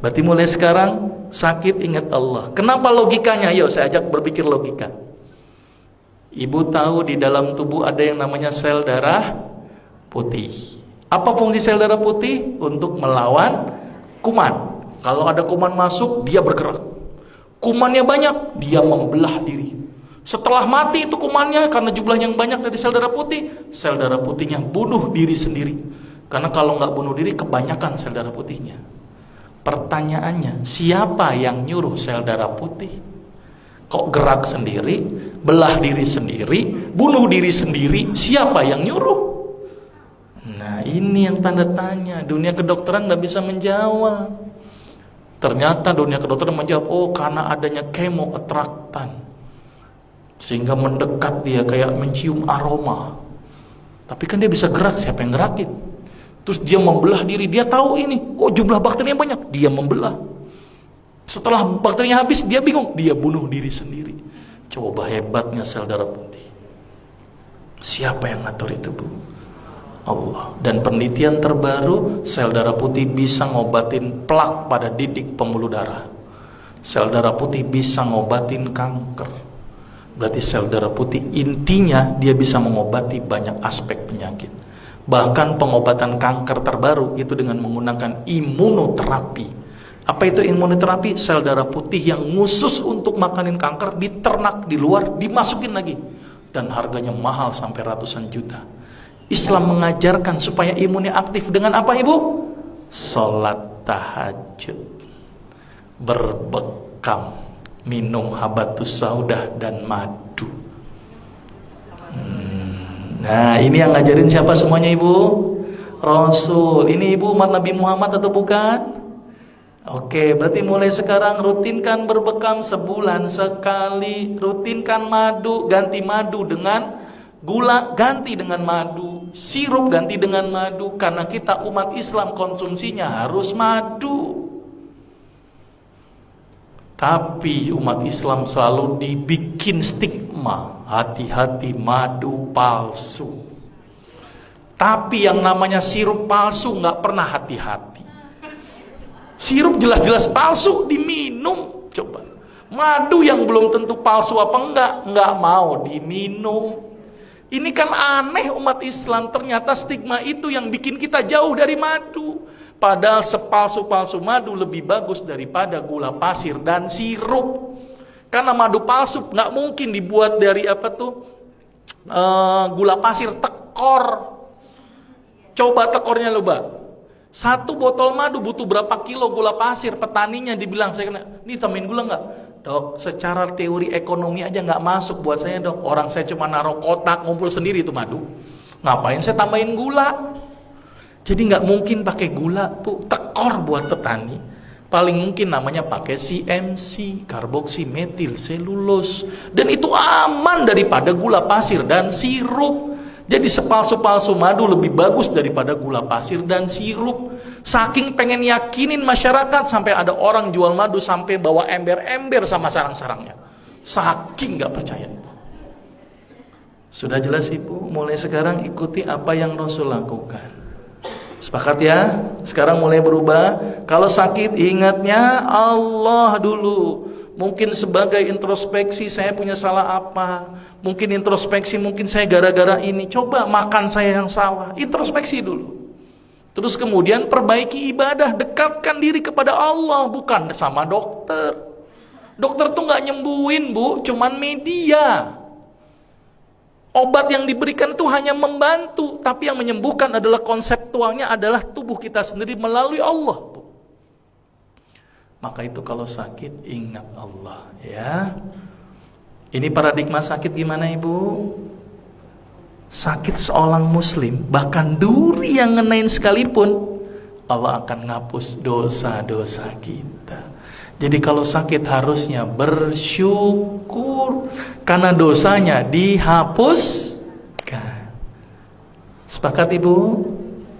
Berarti mulai sekarang sakit ingat Allah. Kenapa logikanya? Yuk saya ajak berpikir logika. Ibu tahu di dalam tubuh ada yang namanya sel darah putih. Apa fungsi sel darah putih? Untuk melawan kuman. Kalau ada kuman masuk, dia bergerak. Kumannya banyak, dia membelah diri. Setelah mati itu kumannya, karena jumlahnya yang banyak dari sel darah putihnya bunuh diri sendiri. Karena kalau nggak bunuh diri, kebanyakan sel darah putihnya. Pertanyaannya, siapa yang nyuruh sel darah putih? Kok gerak sendiri, belah diri sendiri, bunuh diri sendiri, siapa yang nyuruh? Nah ini yang tanda tanya. Dunia kedokteran nggak bisa menjawab. Ternyata dunia kedokteran menjawab, oh karena adanya kemoatraktan, sehingga mendekat dia kayak mencium aroma. Tapi kan dia bisa gerak, siapa yang gerakin? Terus dia membelah diri, dia tahu ini, oh jumlah bakterinya banyak, dia membelah. Setelah bakterinya habis, dia bingung, dia bunuh diri sendiri. Coba hebatnya sel darah putih. Siapa yang ngatur itu, Bu? Allah. Dan penelitian terbaru, sel darah putih bisa ngobatin plak pada didik pembuluh darah. Sel darah putih bisa ngobatin kanker. Berarti sel darah putih intinya dia bisa mengobati banyak aspek penyakit. Bahkan pengobatan kanker terbaru itu dengan menggunakan imunoterapi. Apa itu imunoterapi? Sel darah putih yang khusus untuk makanin kanker diternak di luar, dimasukin lagi. Dan harganya mahal sampai ratusan juta. Islam mengajarkan supaya imunnya aktif dengan apa, Ibu? Sholat tahajud, berbekam, minum habatus saudah dan madu. Nah ini yang ngajarin siapa semuanya, Ibu? Rasul. Ini Ibu umat Nabi Muhammad atau bukan? Oke, berarti mulai sekarang rutinkan berbekam sebulan sekali. Rutinkan madu, ganti madu dengan gula, ganti dengan madu. Sirup ganti dengan madu. Karena kita umat Islam konsumsinya harus madu. Tapi umat Islam selalu dibikin stigma, hati-hati madu palsu. Tapi yang namanya sirup palsu nggak pernah hati-hati. Sirup jelas-jelas palsu diminum, coba. Madu yang belum tentu palsu apa nggak mau diminum. Ini kan aneh umat Islam, ternyata stigma itu yang bikin kita jauh dari madu. Padahal sepalsu-palsu madu lebih bagus daripada gula pasir dan sirup. Karena madu palsu nggak mungkin dibuat dari gula pasir, tekor. Coba tekornya lupa. Satu botol madu butuh berapa kilo gula pasir? Petaninya dibilang, saya kena, ini tambahin gula nggak? Dok, secara teori ekonomi aja nggak masuk buat saya, dok. Orang saya cuma naruh kotak, ngumpul sendiri itu madu. Ngapain saya tambahin gula? Jadi nggak mungkin pakai gula, Bu. Tekor buat petani. Paling mungkin namanya pakai CMC, karboksimetil selulose. Dan itu aman daripada gula pasir dan sirup. Jadi sepalsu-palsu madu lebih bagus daripada gula pasir dan sirup. Saking pengen yakinin masyarakat, sampai ada orang jual madu sampai bawa ember-ember sama sarang-sarangnya. Saking nggak percaya itu. Sudah jelas, Ibu? Mulai sekarang ikuti apa yang Rasul lakukan. Sepakat ya? Sekarang mulai berubah. Kalau sakit ingatnya Allah dulu. Mungkin sebagai introspeksi, saya punya salah apa? Mungkin introspeksi, mungkin saya gara-gara ini. Coba makan saya yang salah. Introspeksi dulu. Terus kemudian perbaiki ibadah, dekatkan diri kepada Allah, bukan sama dokter. Dokter tuh nggak nyembuhin, Bu, cuman media. Obat yang diberikan itu hanya membantu, tapi yang menyembuhkan adalah konseptualnya adalah tubuh kita sendiri melalui Allah. Maka itu kalau sakit ingat Allah, ya. Ini paradigma sakit gimana, Ibu? Sakit seorang muslim, bahkan duri yang ngenain sekalipun, Allah akan ngapus dosa-dosa kita. Jadi kalau sakit harusnya bersyukur karena dosanya dihapuskan. Sepakat, Ibu?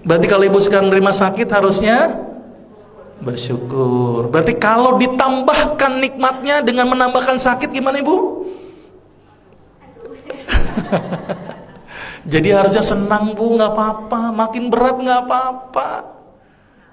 Berarti kalau Ibu sekarang menerima sakit harusnya bersyukur. Berarti kalau ditambahkan nikmatnya dengan menambahkan sakit gimana, Ibu? Jadi harusnya senang, Bu, nggak apa-apa. Makin berat nggak apa-apa.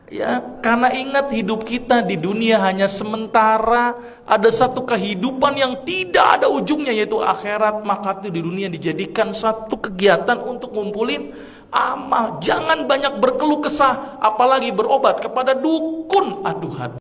Ya, karena ingat hidup kita di dunia hanya sementara, ada satu kehidupan yang tidak ada ujungnya yaitu akhirat, maka itu di dunia dijadikan satu kegiatan untuk ngumpulin amal. Jangan banyak berkeluh kesah, apalagi berobat kepada dukun. Aduh hati.